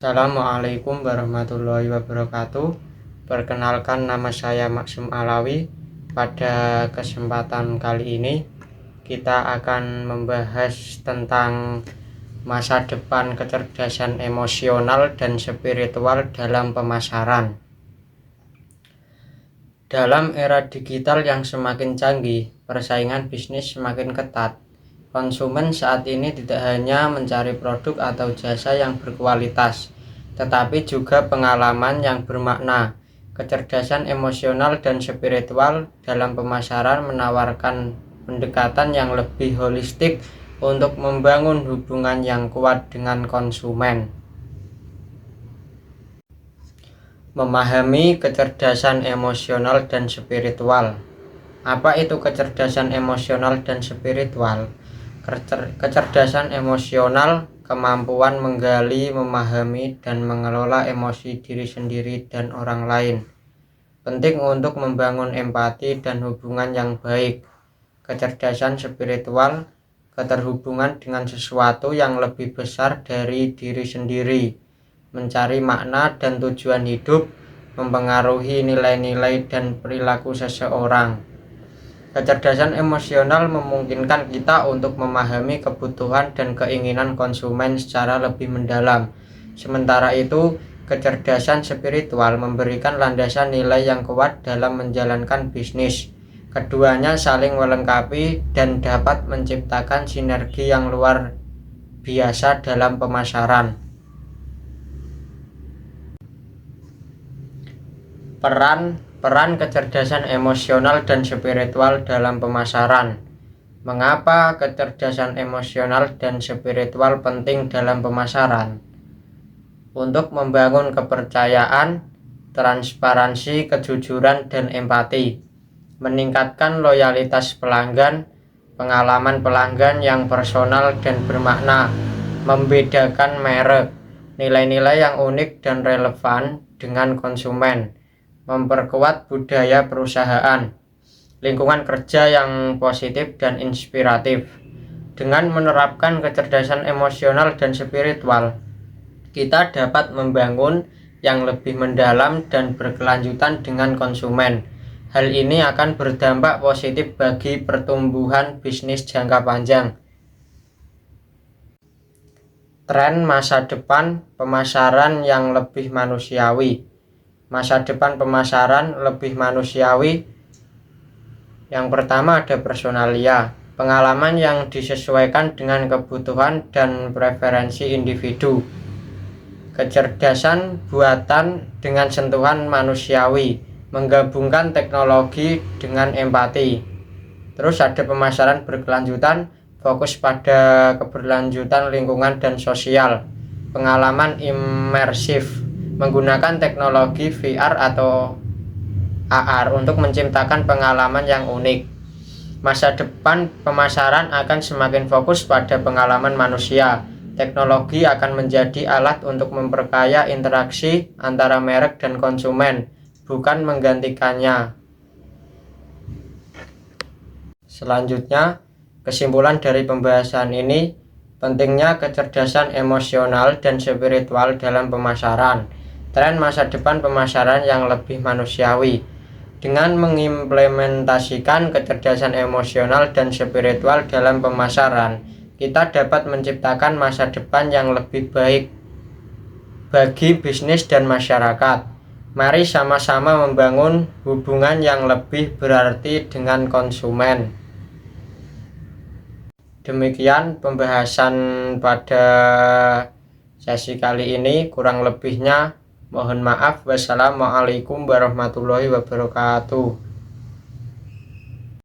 Assalamualaikum warahmatullahi wabarakatuh. Perkenalkan, nama saya Maksum Alawi. Pada kesempatan kali ini kita akan membahas tentang masa depan kecerdasan emosional dan spiritual dalam pemasaran. Dalam era digital yang semakin canggih, persaingan bisnis semakin ketat. Konsumen saat ini tidak hanya mencari produk atau jasa yang berkualitas, tetapi juga pengalaman yang bermakna. Kecerdasan emosional dan spiritual dalam pemasaran menawarkan pendekatan yang lebih holistik untuk membangun hubungan yang kuat dengan konsumen. Memahami kecerdasan emosional dan spiritual. Apa itu kecerdasan emosional dan spiritual? Kecerdasan emosional, kemampuan menggali, memahami, dan mengelola emosi diri sendiri dan orang lain. Penting untuk membangun empati dan hubungan yang baik. Kecerdasan spiritual, keterhubungan dengan sesuatu yang lebih besar dari diri sendiri, mencari makna dan tujuan hidup, mempengaruhi nilai-nilai dan perilaku seseorang. Kecerdasan emosional memungkinkan kita untuk memahami kebutuhan dan keinginan konsumen secara lebih mendalam. Sementara itu, kecerdasan spiritual memberikan landasan nilai yang kuat dalam menjalankan bisnis. Keduanya saling melengkapi dan dapat menciptakan sinergi yang luar biasa dalam pemasaran. Peran kecerdasan emosional dan spiritual dalam pemasaran. Mengapa kecerdasan emosional dan spiritual penting dalam pemasaran? Untuk membangun kepercayaan, transparansi, kejujuran, dan empati, meningkatkan loyalitas pelanggan, pengalaman pelanggan yang personal dan bermakna, membedakan merek, nilai-nilai yang unik dan relevan dengan konsumen, memperkuat budaya perusahaan, lingkungan kerja yang positif dan inspiratif. Dengan menerapkan kecerdasan emosional dan spiritual, kita dapat membangun yang lebih mendalam dan berkelanjutan dengan konsumen. Hal ini akan berdampak positif bagi pertumbuhan bisnis jangka panjang. Tren masa depan pemasaran yang lebih manusiawi. Masa depan pemasaran lebih manusiawi. Yang pertama ada personalia, pengalaman yang disesuaikan dengan kebutuhan dan preferensi individu. Kecerdasan buatan dengan sentuhan manusiawi, menggabungkan teknologi dengan empati. Terus ada pemasaran berkelanjutan, fokus pada keberlanjutan lingkungan dan sosial. Pengalaman imersif, menggunakan teknologi VR atau AR untuk menciptakan pengalaman yang unik. Masa depan pemasaran akan semakin fokus pada pengalaman manusia. Teknologi akan menjadi alat untuk memperkaya interaksi antara merek dan konsumen, bukan menggantikannya. Selanjutnya, kesimpulan dari pembahasan ini, pentingnya kecerdasan emosional dan spiritual dalam pemasaran. Tren masa depan pemasaran yang lebih manusiawi. Dengan mengimplementasikan kecerdasan emosional dan spiritual dalam pemasaran, kita dapat menciptakan masa depan yang lebih baik bagi bisnis dan masyarakat. Mari sama-sama membangun hubungan yang lebih berarti dengan konsumen. Demikian pembahasan pada sesi kali ini, kurang lebihnya mohon maaf. Wassalamualaikum warahmatullahi wabarakatuh.